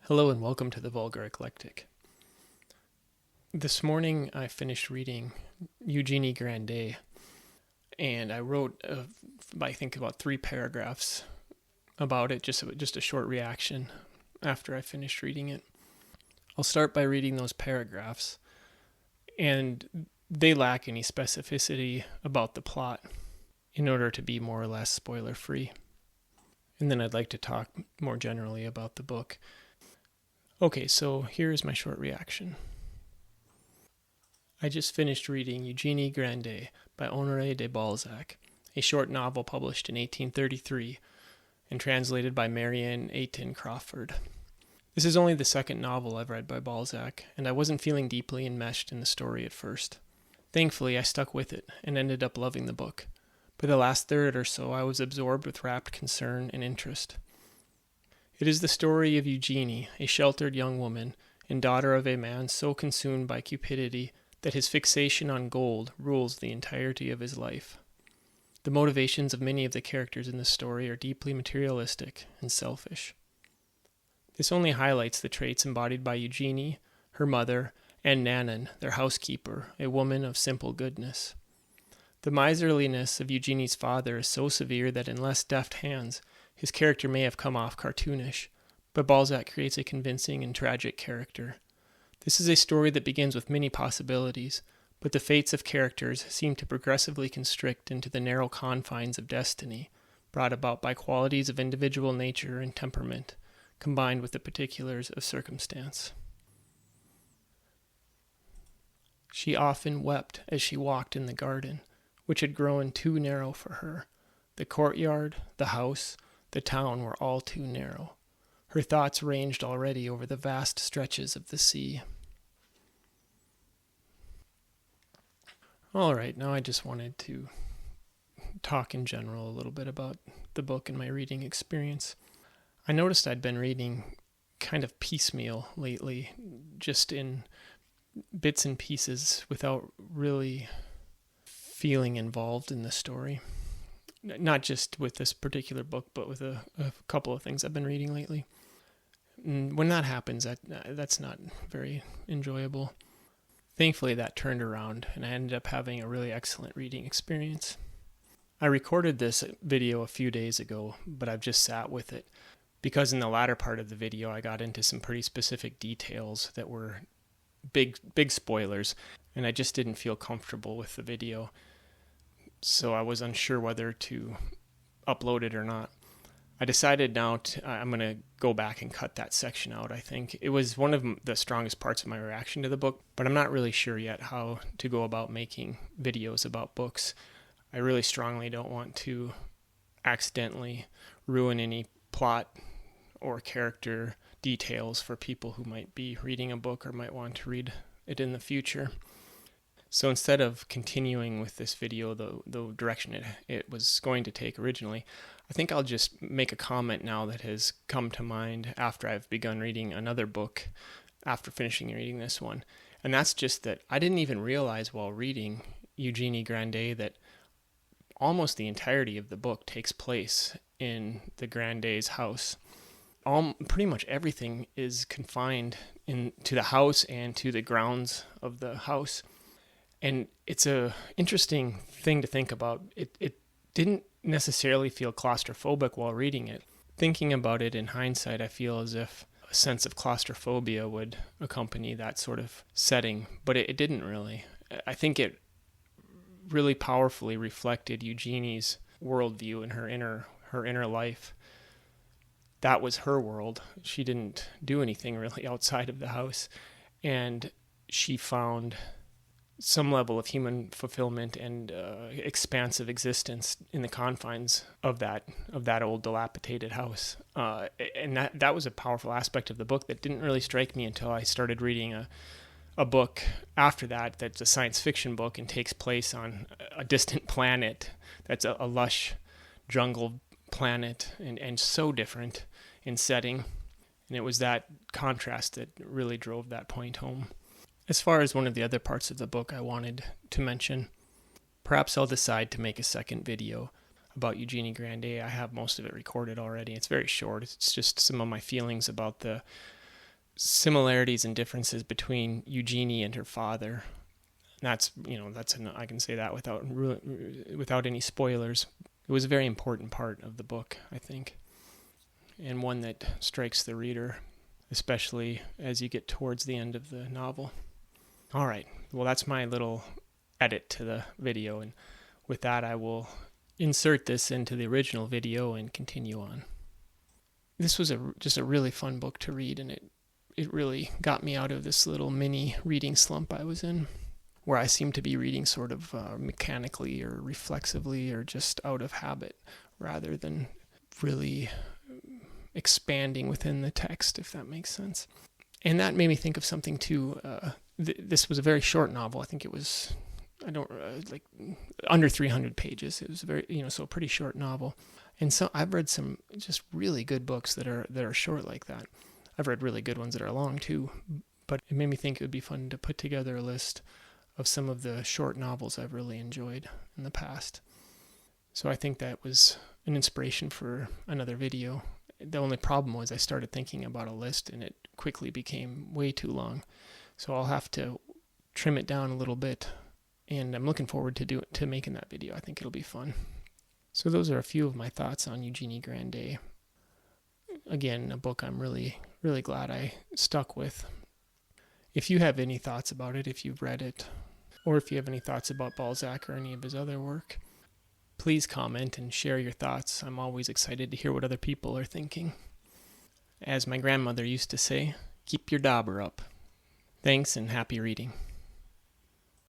Hello and welcome to the Vulgar Eclectic. This morning I finished reading Eugénie Grandet, and I wrote, I think, about 3 paragraphs about it, just a short reaction after I finished reading it. I'll start by reading those paragraphs, and they lack any specificity about the plot in order to be more or less spoiler-free. And then I'd like to talk more generally about the book. Okay, so here's my short reaction. I just finished reading Eugénie Grandet by Honoré de Balzac, a short novel published in 1833 and translated by Marianne Ayton Crawford. This is only the second novel I've read by Balzac, and I wasn't feeling deeply enmeshed in the story at first. Thankfully, I stuck with it and ended up loving the book. By the last third or so, I was absorbed with rapt concern and interest. It is the story of Eugénie, a sheltered young woman and daughter of a man so consumed by cupidity that his fixation on gold rules the entirety of his life. The motivations of many of the characters in this story are deeply materialistic and selfish. This only highlights the traits embodied by Eugénie, her mother, and Nanon, their housekeeper, a woman of simple goodness. The miserliness of Eugenie's father is so severe that in less deft hands, his character may have come off cartoonish, but Balzac creates a convincing and tragic character. This is a story that begins with many possibilities, but the fates of characters seem to progressively constrict into the narrow confines of destiny, brought about by qualities of individual nature and temperament, combined with the particulars of circumstance. She often wept as she walked in the garden, which had grown too narrow for her. The courtyard, the house, the town were all too narrow. Her thoughts ranged already over the vast stretches of the sea. All right, now I just wanted to talk in general a little bit about the book and my reading experience. I noticed I'd been reading kind of piecemeal lately, just in bits and pieces without really feeling involved in the story. Not just with this particular book, but with a couple of things I've been reading lately. And when that happens, that's not very enjoyable. Thankfully, that turned around, and I ended up having a really excellent reading experience. I recorded this video a few days ago, but I've just sat with it, because in the latter part of the video, I got into some pretty specific details that were big spoilers, and I just didn't feel comfortable with the video. So I was unsure whether to upload it or not. I decided now I'm going to go back and cut that section out, I think. It was one of the strongest parts of my reaction to the book, but I'm not really sure yet how to go about making videos about books. I really strongly don't want to accidentally ruin any plot or character details for people who might be reading a book or might want to read it in the future. So instead of continuing with this video the direction it was going to take originally, I think I'll just make a comment now that has come to mind after I've begun reading another book, after finishing reading this one. And that's just that I didn't even realize while reading Eugénie Grandet that almost the entirety of the book takes place in the Grandet's house. Pretty much everything is confined to the house and to the grounds of the house. And it's a interesting thing to think about. It didn't necessarily feel claustrophobic while reading it. Thinking about it in hindsight, I feel as if a sense of claustrophobia would accompany that sort of setting, but it didn't really. I think it really powerfully reflected Eugenie's worldview and her inner life. That was her world. She didn't do anything really outside of the house, and she found some level of human fulfillment and expansive existence in the confines of that old dilapidated house. And that was a powerful aspect of the book that didn't really strike me until I started reading a book after that's a science fiction book and takes place on a distant planet that's a lush jungle planet and so different in setting. And it was that contrast that really drove that point home. As far as one of the other parts of the book I wanted to mention, perhaps I'll decide to make a second video about Eugénie Grandet. I have most of it recorded already. It's very short. It's just some of my feelings about the similarities and differences between Eugénie and her father. I can say that without any spoilers. It was a very important part of the book, I think, and one that strikes the reader, especially as you get towards the end of the novel. All right, well, that's my little edit to the video, and with that, I will insert this into the original video and continue on. This was just a really fun book to read, and it really got me out of this little mini reading slump I was in, where I seemed to be reading sort of mechanically or reflexively or just out of habit, rather than really expanding within the text, if that makes sense. And that made me think of something too. This was a very short novel. I think it was, under 300 pages. It was so a pretty short novel. And so I've read some just really good books that are short like that. I've read really good ones that are long too, but it made me think it would be fun to put together a list of some of the short novels I've really enjoyed in the past. So I think that was an inspiration for another video. The only problem was I started thinking about a list and it quickly became way too long. So I'll have to trim it down a little bit, and I'm looking forward to making that video. I think it'll be fun. So those are a few of my thoughts on Eugénie Grandet. Again, a book I'm really, really glad I stuck with. If you have any thoughts about it, if you've read it, or if you have any thoughts about Balzac or any of his other work, please comment and share your thoughts. I'm always excited to hear what other people are thinking. As my grandmother used to say, keep your dauber up. Thanks and happy reading.